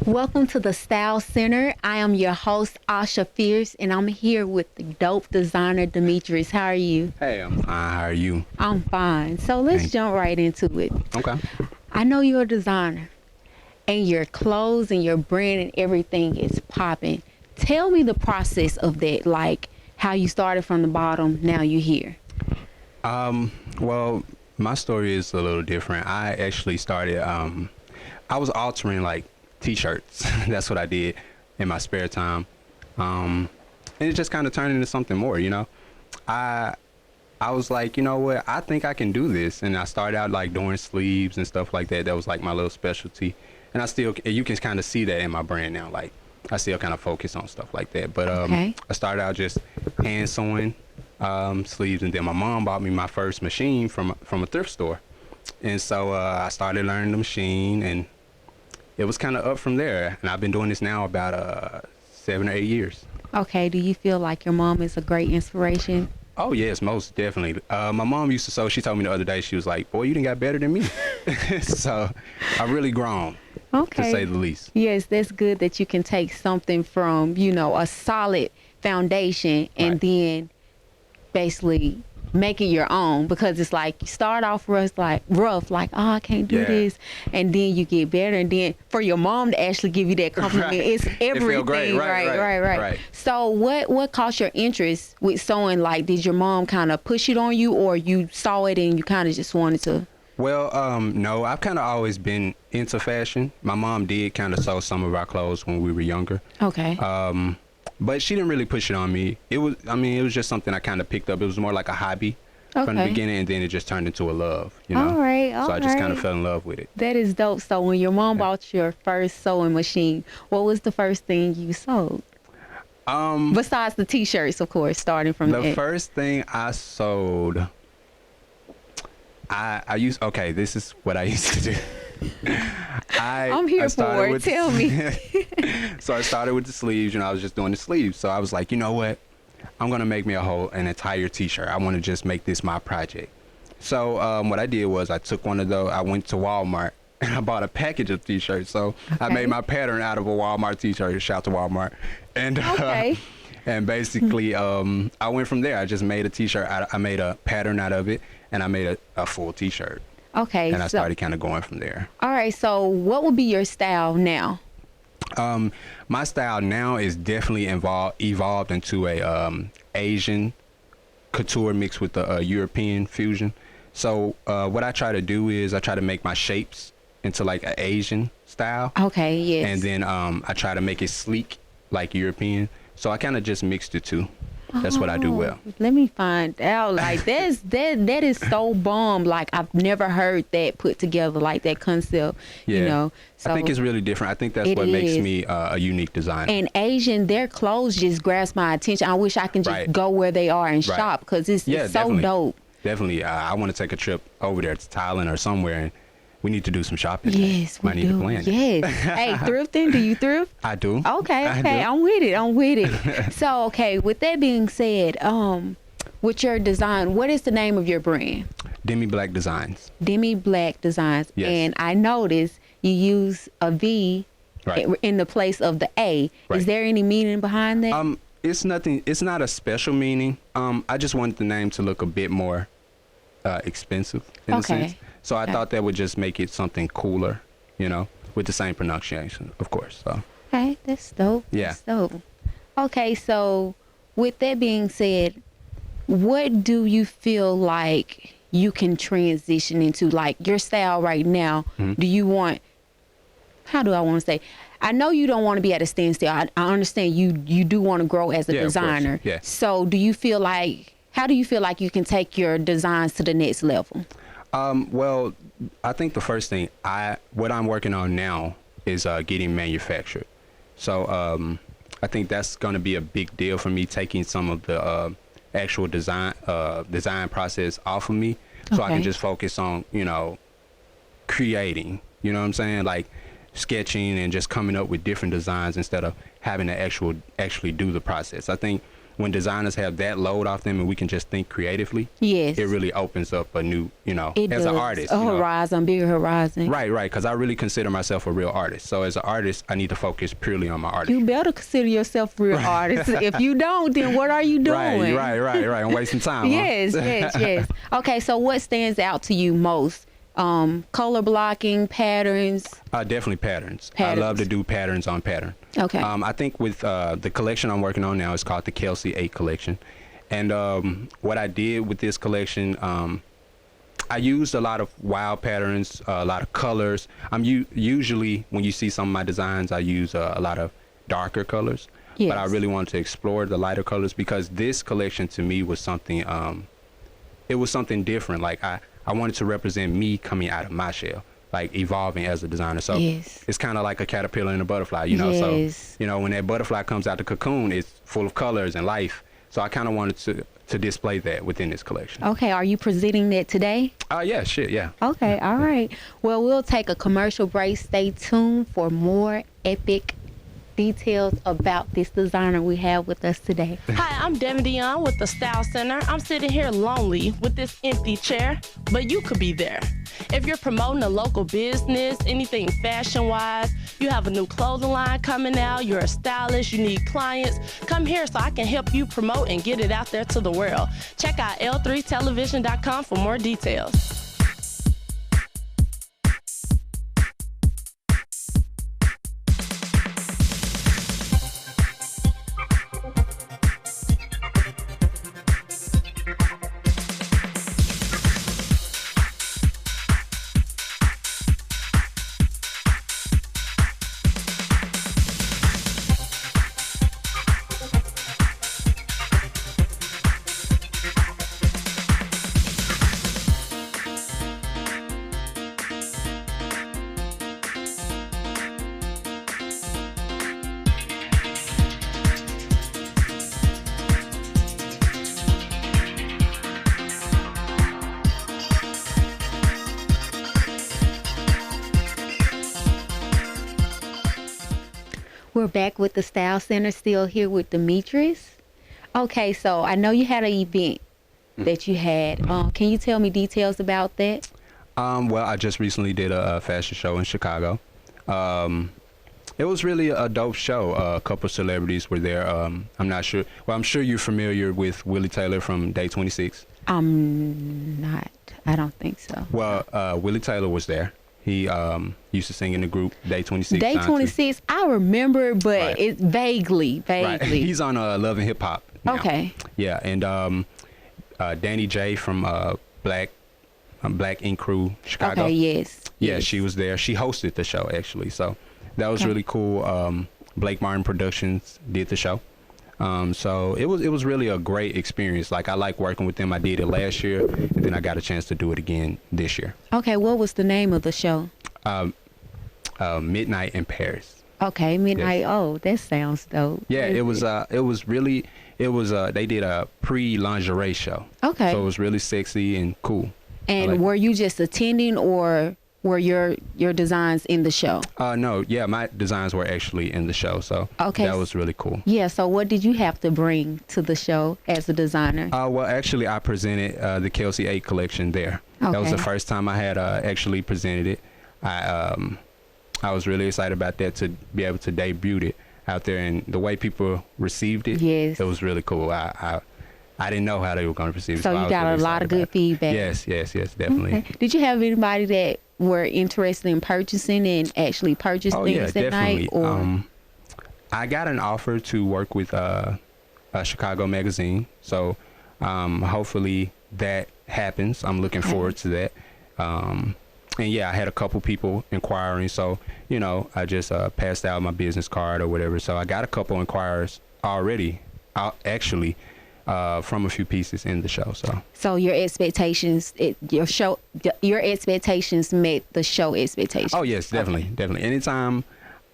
Welcome to the Style Center. I am your host, Asha Fierce, and I'm here with the dope designer, Demetrius. How are you? Hey, I'm fine. How are you? I'm fine. So let's jump right into it. Okay. I know you're a designer, and your clothes and your brand and everything is popping. Tell me the process of that, like how you started from the bottom, now you're here. Well, my story is a little different. I actually started, I was altering like t-shirts. That's what I did in my spare time. And it just kind of turned into something more, you know. I was like, you know what, I think I can do this. And I started out like doing sleeves and stuff like that. That was like my little specialty. And I still, you can kind of see that in my brand now. Like I still kind of focus on stuff like that. But I started out just hand sewing sleeves, and then my mom bought me my first machine from a thrift store. And so I started learning the machine, and it was kind of up from there. And I've been doing this now about 7 or 8 years. Okay, do you feel like your mom is a great inspiration? Oh yes, most definitely. My mom used to sew. She told me the other day, she was like, boy, you done got better than me. So I've really grown, to say the least. Yes, that's good that you can take something from, you know, a solid foundation and then basically make it your own, because it's like you start off rough, like, oh, I can't do this, and then you get better, and then for your mom to actually give you that compliment, it's everything. It feel great. Right. So what caused your interest with sewing? Like, did your mom kind of push it on you, or you saw it and you kind of just wanted to? Well, no, I've kind of always been into fashion. My mom did kind of sew some of our clothes when we were younger. Okay. But she didn't really push it on me. It was just something I kind of picked up. It was more like a hobby from the beginning, and then it just turned into a love, you know? All right. So I just kind of fell in love with it. That is dope. So when your mom bought your first sewing machine, what was the first thing you sewed? Besides the t-shirts, of course, starting from the first thing I sewed, okay, this is what I used to do. I'm here for it. Tell me. So I started with the sleeves. You know, I was just doing the sleeves. So I was like, you know what? I'm gonna make me an entire t-shirt. I want to just make this my project. So what I did was I took one of those. I went to Walmart and I bought a package of t-shirts. So I made my pattern out of a Walmart t-shirt. Shout to Walmart. And and basically I went from there. I just made a t-shirt. I made a pattern out of it, and I made a full t-shirt. Okay. And I started kind of going from there. All right. So what would be your style now? My style now is definitely evolved into a Asian couture mixed with the European fusion. So what I try to do is I try to make my shapes into like an Asian style. Okay. Yes. And then I try to make it sleek like European. So I kind of just mixed the two. That's what I do well. Let me find out. Like that is so bomb. Like I've never heard that put together, like that concept. Yeah. You know. So I think it's really different. I think that's what makes me a unique designer. And Asian, their clothes just grasp my attention. I wish I can just go where they are and shop, because it's so dope. Definitely. I want to take a trip over there to Thailand or somewhere, and we need to do some shopping. Yes, we do. I need to plan it. Yes. Hey, thrifting, do you thrift? I do. Okay, I'm with it. So, okay, with that being said, with your design, what is the name of your brand? Demi Blvck Designs. Demi Blvck Designs. Yes. And I noticed you use a V in the place of the A. Is there any meaning behind that? It's nothing. It's not a special meaning. I just wanted the name to look a bit more expensive in a sense. So I thought that would just make it something cooler, you know, with the same pronunciation, of course. So. Okay, that's dope. Yeah. That's dope. Okay, so with that being said, what do you feel like you can transition into, like your style right now? Do you want, how do I want to say? I know you don't want to be at a standstill. I understand you do want to grow as a designer. Of course. Yeah. So do you feel like, how do you feel like you can take your designs to the next level? Well, I think the first thing what I'm working on now is getting manufactured. So I think that's going to be a big deal for me, taking some of the actual design process off of me, so I can just focus on, you know, creating, you know what I'm saying, like sketching and just coming up with different designs instead of having to actually do the process. I think when designers have that load off them and we can just think creatively, Yes. it really opens up a new, It as does. an artist. A horizon, bigger horizon. Right, because I really consider myself a real artist. So as an artist, I need to focus purely on my artistry. You better consider yourself a real artist. If you don't, then what are you doing? Right. I'm wasting time. Yes, huh? yes. Okay, so what stands out to you most? Color blocking, patterns? Definitely patterns. I Patterns. love to do patterns on pattern. Okay. I think with the collection I'm working on now is called the Kelsey 8 collection. And what I did with this collection, I used a lot of wild patterns, a lot of colors. Usually when you see some of my designs, I use a lot of darker colors. Yes. But I really wanted to explore the lighter colors because this collection to me was something, it was something different. Like I wanted to represent me coming out of my shell, like evolving as a designer. So Yes. it's kind of like a caterpillar and a butterfly, Yes. So, when that butterfly comes out the cocoon, it's full of colors and life. So I kind of wanted to display that within this collection. Okay, are you presenting that today? Yeah, shit, yeah. Okay, all right. Well, we'll take a commercial break. Stay tuned for more epic details about this designer we have with us today. Hi, I'm Demi Blvck with the Style Center. I'm sitting here lonely with this empty chair, but you could be there. If you're promoting a local business, anything fashion-wise, you have a new clothing line coming out, you're a stylist, you need clients, come here so I can help you promote and get it out there to the world. Check out l3television.com for more details. We're back with the Style Center, still here with Demetrius. Okay, so I know you had an event that you had. Can you tell me details about that? Well, I just recently did a fashion show in Chicago. It was really a dope show. A couple celebrities were there. I'm not sure. Well, I'm sure you're familiar with Willie Taylor from Day 26. I'm not. I don't think so. Well, Willie Taylor was there. He used to sing in the group Day 26. Day 26, I remember, but Right. it's vaguely. Right. He's on Love and Hip Hop now. Okay. Yeah, and Danny J from Black Ink Crew Chicago. Okay, yes. Yeah, yes. she was there. She hosted the show actually, so that was Okay. really cool. Blake Martin Productions did the show. So it was really a great experience. Like I like working with them. I did it last year, and then I got a chance to do it again this year. Okay, what was the name of the show? Midnight in Paris. Okay, Midnight. Yes. Oh, that sounds dope. Yeah, it was they did a pre-lingerie show. Okay. So it was really sexy and cool. And like were you just attending, or were your designs in the show? No, yeah, my designs were actually in the show, so Okay. that was really cool. Yeah, so what did you have to bring to the show as a designer? Well, actually, I presented the Kelsey 8 collection there. That was the Okay. first time I had actually presented it. I was really excited about that, to be able to debut it out there, and the way people received it, Yes. it was really cool. I didn't know how they were going to receive it. So I you was got really a lot of excited good about it. feedback. Yes, definitely. Okay. Did you have anybody that were interested in purchasing and actually purchased Oh things yeah, at definitely. night? Or I got an offer to work with a Chicago magazine, so hopefully that happens. I'm looking Okay. forward to that. And yeah, I had a couple people inquiring, so I just passed out my business card or whatever. So I got a couple inquirers already, actually, from a few pieces in the show. So your expectations, your expectations met the show expectations. Oh yes, definitely. Anytime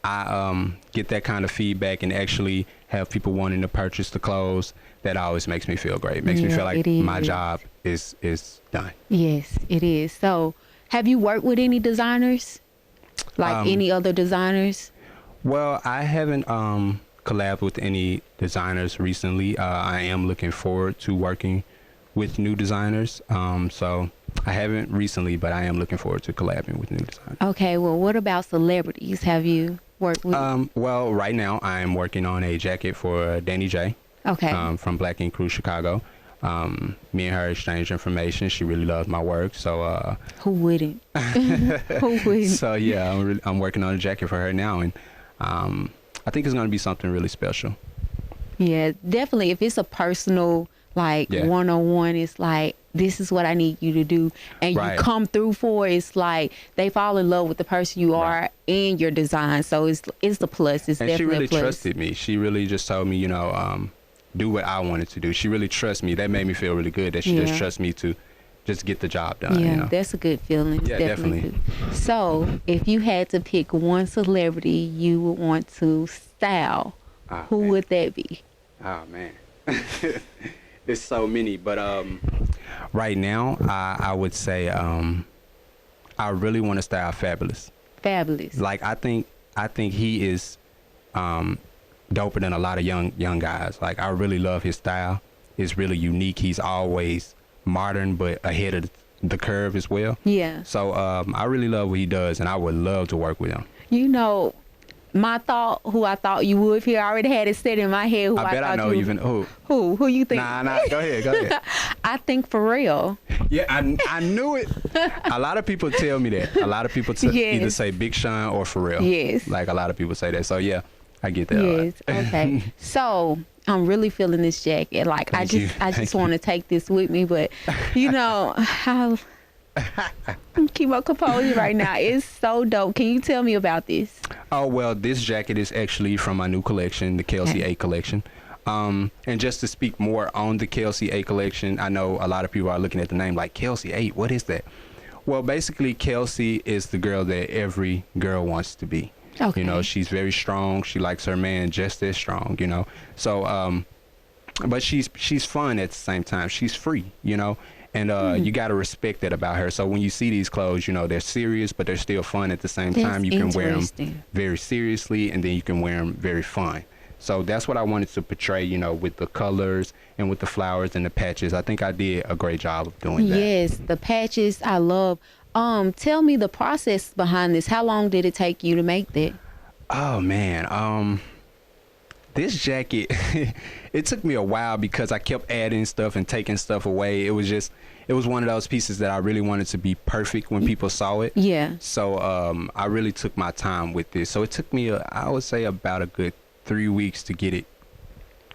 I get that kind of feedback and actually have people wanting to purchase the clothes, that always makes me feel great. It makes me Yeah, feel like it is. my job is done. Yes, it is. So have you worked with any designers? Like any other designers? Well, I haven't collabed with any designers recently. I am looking forward to working with new designers. So I haven't recently, but I am looking forward to collabing with new designers. Okay, well, what about celebrities? Have you worked with? Well, right now I'm working on a jacket for Danny J. Okay. From Black Ink Crew Chicago. Me and her exchanged information. She really loved my work, so Who wouldn't? Who wouldn't? so yeah, I'm working on a jacket for her now, and I think it's gonna be something really special. Yeah, definitely. If it's a personal, like, Yeah. one-on-one, it's like, this is what I need you to do, and Right. you come through for it, it's like they fall in love with the person you are Right. and your design. So it's a plus. It's And she definitely really a plus. trusted me. She really just told me, do what I wanted to do. She really trusts me. That made me feel really good that she just Yeah. trusts me to just get the job done. Yeah, that's a good feeling. It's Yeah, definitely. definitely. Good. So, if you had to pick one celebrity you would want to style, Oh, who man. would that be? Oh man, it's so many. But right now, I would say I really want to style Fabulous. Fabulous. Like I think he is doper than a lot of young guys. Like I really love his style. It's really unique. He's always modern but ahead of the curve as well. Yeah. So I really love what he does, and I would love to work with him. You know, my thought, who I thought you would here, I already had it set in my head. Who I bet I thought know you even who. Who you think? Nah, go ahead. I think Pharrell. Yeah, I knew it. A lot of people tell me that. A lot of people Yes. either say Big Sean or Pharrell. Yes. Like a lot of people say that. So yeah, I get that. Yes. Okay. So I'm really feeling this jacket. Like Thank you. I just Thank you. want to take this with me, but I'll keep my composure right now. It's so dope. Can you tell me about this? Oh well, this jacket is actually from my new collection, the Kelsey A collection. And just to speak more on the Kelsey A collection, I know a lot of people are looking at the name like Kelsey A. What is that? Well, basically, Kelsey is the girl that every girl wants to be. Okay. You know, she's very strong. She likes her man just as strong, you know. So, but she's fun at the same time. She's free, you know. And you got to respect that about her. So when you see these clothes, you know, they're serious, but they're still fun at the same That's time. You can wear them interesting. very seriously, and then you can wear them very fun. So that's what I wanted to portray, you know, with the colors and with the flowers and the patches. I think I did a great job of doing that. Yes, the patches I love. Tell me the process behind this. How long did it take you to make that? Oh man, this jacket, it took me a while because I kept adding stuff and taking stuff away. It was one of those pieces that I really wanted to be perfect when people saw it. Yeah. So I really took my time with this. So it took me, I would say, about a good 3 weeks to get it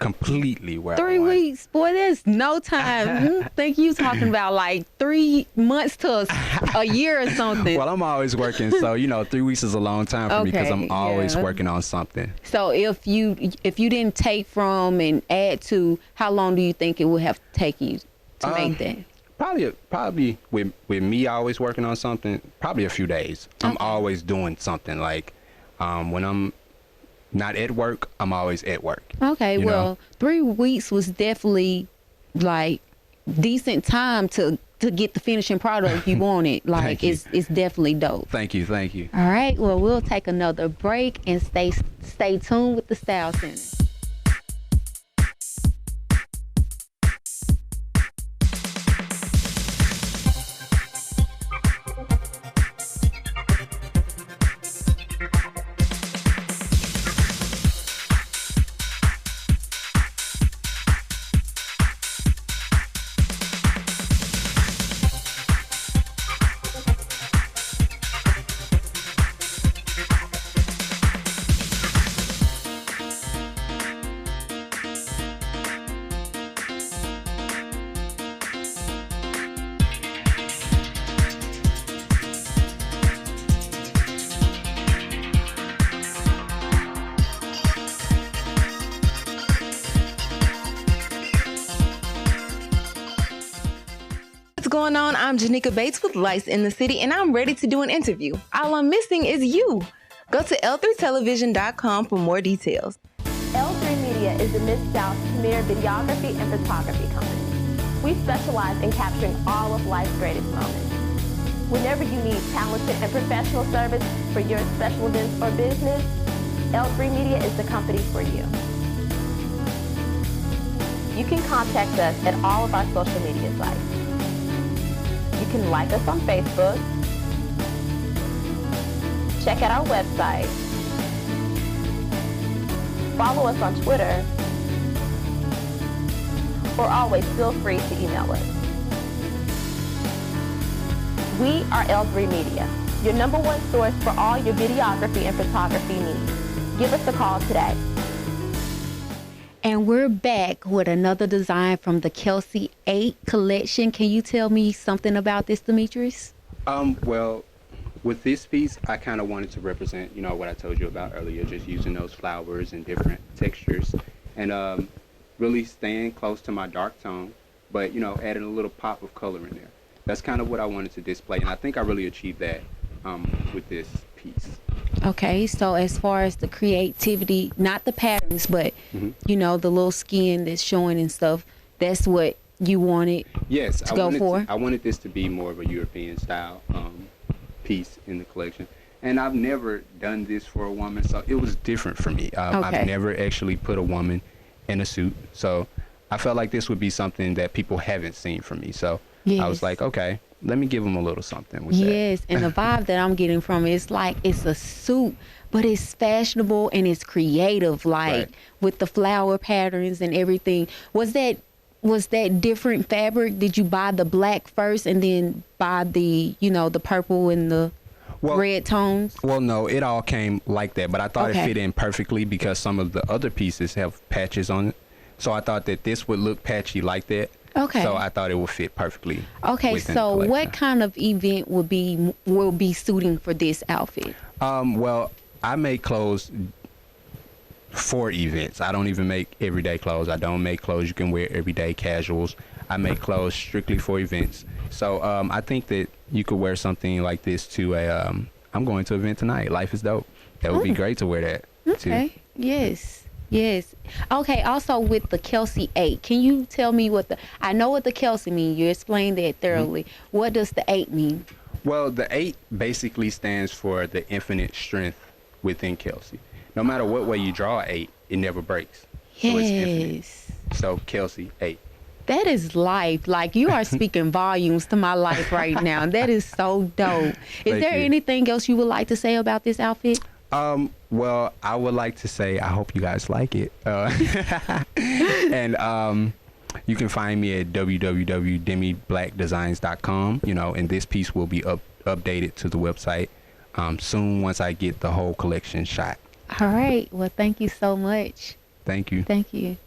completely where I 3 want it. weeks, boy, that's no time. You think you talking about like 3 months to a year or something. Well, I'm always working, so 3 weeks is a long time for me because Okay, I'm always yeah. working on something. So if you didn't take from and add to, how long do you think it would have taken you to make that? Probably with me always working on something, probably a few days. I'm always doing something. Like when I'm not at work, I'm always at work. Okay, you well, know? 3 weeks was definitely like decent time to get the finishing product you wanted. Like Thank you. it's definitely dope. Thank you. All right, well, we'll take another break and stay tuned with the Style Center. What's going on? I'm Janika Bates with Lights in the City, and I'm ready to do an interview. All I'm missing is you. Go to l3television.com for more details. L3 Media is the Mid-South's premier videography and photography company. We specialize in capturing all of life's greatest moments. Whenever you need talented and professional service for your special events or business, L3 Media is the company for you. You can contact us at all of our social media sites. You can like us on Facebook, check out our website, follow us on Twitter, or always feel free to email us. We are L3 Media, your #1 source for all your videography and photography needs. Give us a call today. And we're back with another design from the Kelsey 8 collection. Can you tell me something about this, Demetrius? Well, with this piece, I kind of wanted to represent, you know, what I told you about earlier, just using those flowers and different textures, and really staying close to my dark tone, but, you know, adding a little pop of color in there. That's kind of what I wanted to display, and I think I really achieved that with this piece. Okay, so as far as the creativity, not the patterns, but, you know, the little skin that's showing and stuff, that's what you wanted to go for? I wanted this to be more of a European style piece in the collection. And I've never done this for a woman, so it was different for me. I've never actually put a woman in a suit, so I felt like this would be something that people haven't seen from me. So I was like, okay, let me give them a little something with that. Yes, and the vibe that I'm getting from it, it's like it's a suit, but it's fashionable and it's creative, like with the flower patterns and everything. Was that different fabric? Did you buy the black first and then buy the, you know, the purple and the red tones? Well, no, it all came like that, but I thought it fit in perfectly because some of the other pieces have patches on it. So I thought that this would look patchy like that. Okay. So I thought it would fit perfectly. Okay, so what kind of event will be suiting for this outfit? Well, I make clothes for events. I don't even make everyday clothes. I don't make clothes you can wear everyday casuals. I make clothes strictly for events. So I think that you could wear something like this to a I'm going to an event tonight. Life is dope. That would be great to wear that Okay. too. Yes. Okay, also with the Kelsey 8, can you tell me I know what the Kelsey mean. You explained that thoroughly. What does the 8 mean? Well, the 8 basically stands for the infinite strength within Kelsey. No matter what way you draw 8, it never breaks. Yes. So it's infinite. So Kelsey 8. That is life. Like, you are speaking volumes to my life right now. That is so dope. Is there anything else you would like to say about this outfit? Well, I would like to say I hope you guys like it. And you can find me at www.demiblackdesigns.com, you know, and this piece will be updated to the website soon once I get the whole collection shot. All right. Well, thank you so much. Thank you. Thank you.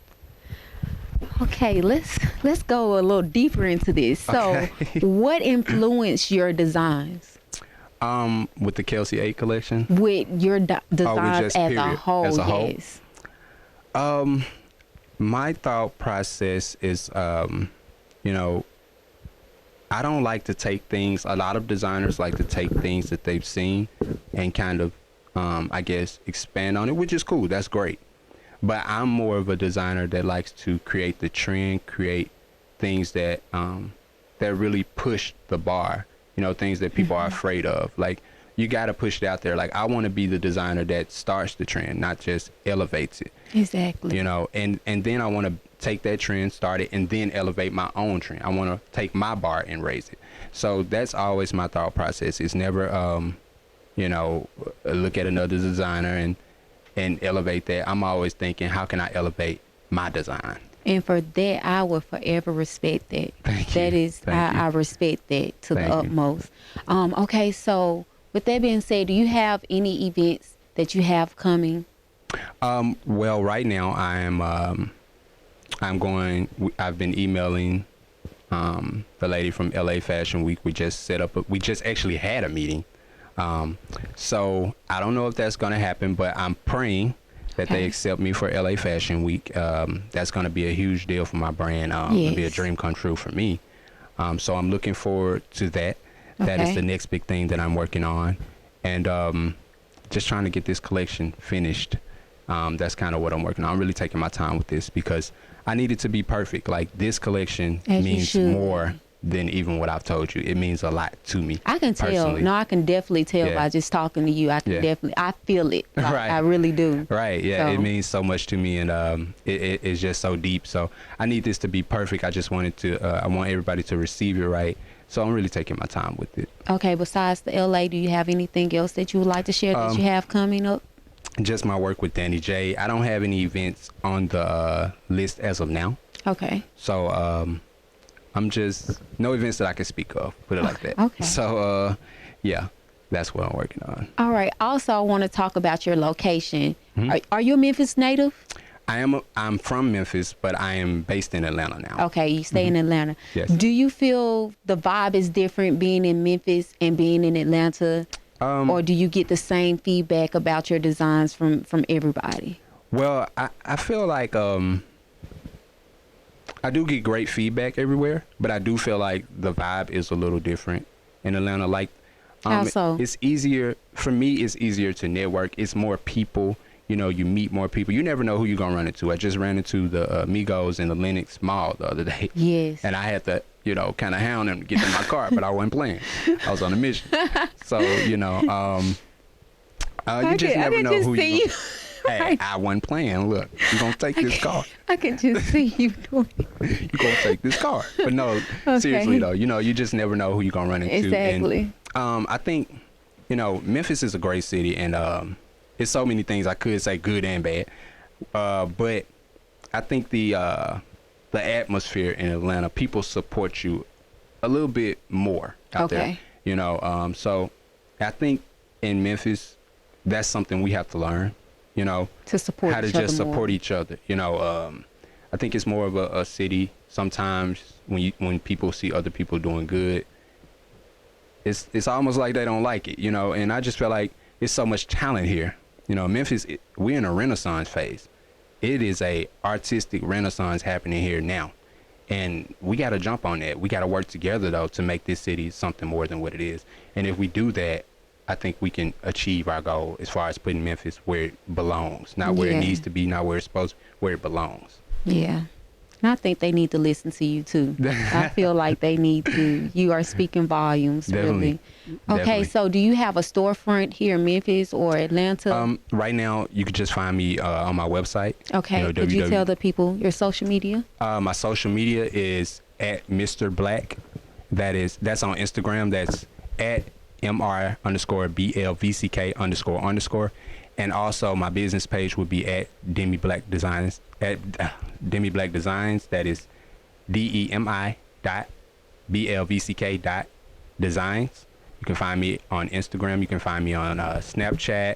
Okay, let's go a little deeper into this. So, what influenced your designs? With the Kelsey 8 collection? With your designs as a whole, yes. My thought process is, you know, I don't like to take things, a lot of designers like to take things that they've seen and kind of, I guess, expand on it, which is cool. That's great. But I'm more of a designer that likes to create the trend, create things that that really push the bar. You know, things that people are afraid of. Like, you got to push it out there. Like, I want to be the designer that starts the trend, not just elevates it. Exactly. You know, and then I want to take that trend, start it, and then elevate my own trend. I want to take my bar and raise it. So that's always my thought process. It's never, you know, look at another designer and elevate that. I'm always thinking, how can I elevate my design? And for that, I will forever respect that. Thank you. That is, I respect that to the utmost. Okay, so with that being said, do you have any events that you have coming? Well, right now I've been emailing the lady from LA Fashion Week. We just actually had a meeting. So I don't know if that's gonna happen, but I'm praying that they accept me for LA Fashion Week. That's going to be a huge deal for my brand. It'll be a dream come true for me. So I'm looking forward to that. That is the next big thing that I'm working on. And just trying to get this collection finished. That's kind of what I'm working on. I'm really taking my time with this because I need it to be perfect. Like, this collection means more than even what I've told you. It means a lot to me. I can tell. personally. No, I can definitely tell Yeah. by just talking to you. I can Yeah. definitely, I feel it. Like, Right. I really do. Right. Yeah. So- It means so much to me, and it's just so deep. So I need this to be perfect. I just wanted to. I want everybody to receive it right. So I'm really taking my time with it. Okay, besides the LA, do you have anything else that you would like to share that you have coming up? Just my work with Danny J. I don't have any events on the list as of now. Okay. So I'm just no events that I can speak of. Put it like that. Okay. So yeah, that's what I'm working on. All right. Also, I want to talk about your location. Mm-hmm. Are you a Memphis native? I'm from Memphis, but I am based in Atlanta now. Okay, you stay in Atlanta. Yes. Do you feel the vibe is different being in Memphis and being in Atlanta? Or do you get the same feedback about your designs from everybody? Well, I feel like I do get great feedback everywhere, but I do feel like the vibe is a little different in Atlanta. Like, How so? It's easier for me. It's easier to network. It's more people. You know, you meet more people. You never know who you're gonna run into. I just ran into the Migos in the Lenox Mall the other day. Yes. And I had to, kind of hound them to get in my car, but I wasn't playing. I was on a mission. So, you just never know who you. Hey, Right. I wasn't playing. Look, you're gonna take this car. I can just see you doing it. You're gonna take this car. But no, Okay. seriously though, you just never know who you're gonna run into. Exactly. And I think, Memphis is a great city, and it's so many things I could say, good and bad. But I think the atmosphere in Atlanta, people support you a little bit more out Okay. there. So I think in Memphis, that's something we have to learn. To support how to each other just support more. each other. I think it's more of a city. Sometimes when people see other people doing good, it's almost like they don't like it. And I just feel like there's so much talent here. Memphis, we're in a renaissance phase. It is a artistic renaissance happening here now, and we got to jump on that. We got to work together though to make this city something more than what it is. And if we do that, I think we can achieve our goal as far as putting Memphis where it belongs, not where Yeah. it needs to be, not where it's supposed, where it belongs. Yeah. And I think they need to listen to you too. I feel like they need to. You are speaking volumes, Definitely. really. Okay, Definitely. so do you have a storefront here in Memphis or Atlanta? Right now, you can just find me on my website. Okay, could you tell the people your social media? My social media is at Mr. Black. That's on Instagram. That's at MR_BLVCK__. And also my business page would be at Demi Blvck Designs. At Demi Blvck Designs. That is DEMI.BLVCK.designs. You can find me on Instagram. You can find me on Snapchat.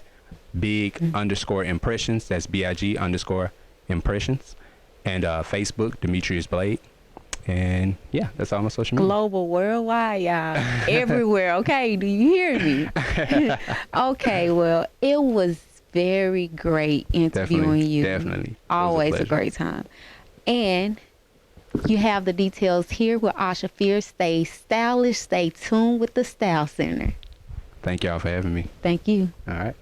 Big_impressions. That's BIG_impressions. And Facebook, Demetrius Blade. And yeah, that's all my social media. Global, worldwide, y'all. Everywhere, okay? Do you hear me? Okay, well, it was very great interviewing you. Definitely. It was a Always a pleasure. great time. And you have the details here with Asha Fierce. Stay stylish, stay tuned with the Style Center. Thank y'all for having me. Thank you. All right.